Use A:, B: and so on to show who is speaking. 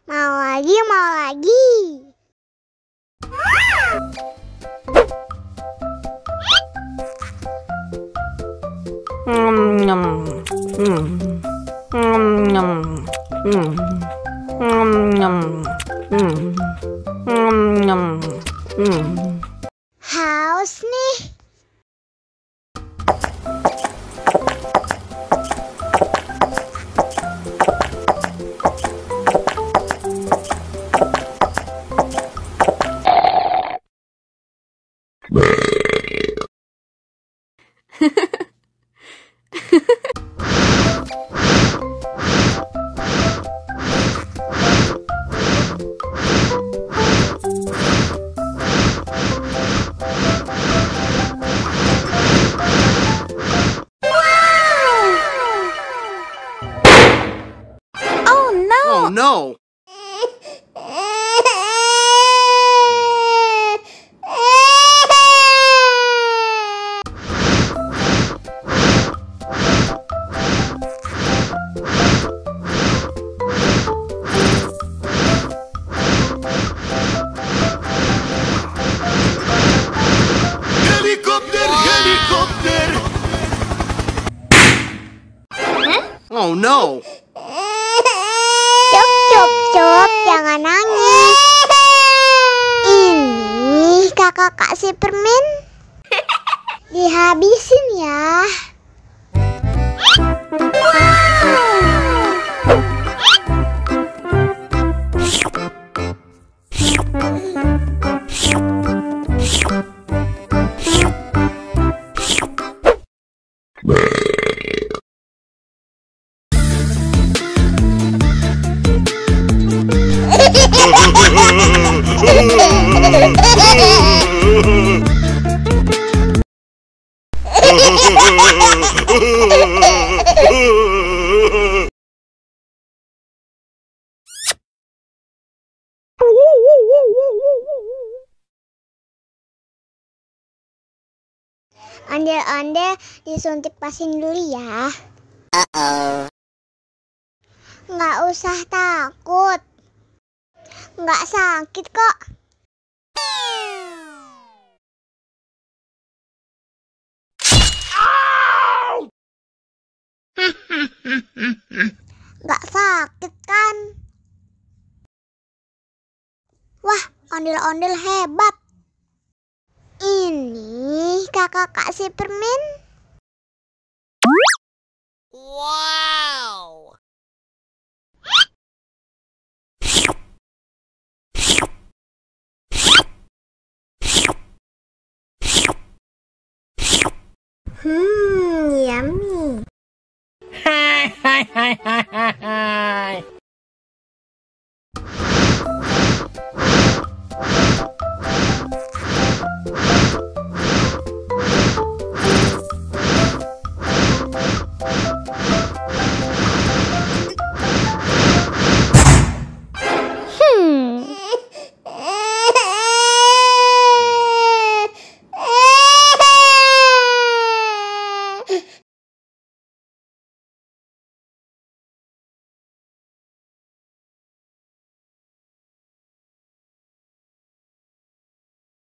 A: Mau lagi, mau lagi. Haus nih.
B: Oh no!
C: Helikopter, helikopter!
B: Oh no!
A: Cop, jangan nangis. Ini kakak kasih permen. Dihabisin ya. Ondel-ondel disuntik vaksin dulu ya. Nggak usah takut. Nggak sakit kok. Nggak sakit kan? Wah, ondel-ondel hebat. Ini kakak kasih permen.
C: Wow!
A: Yummy.
C: Hai hai hai hai hai.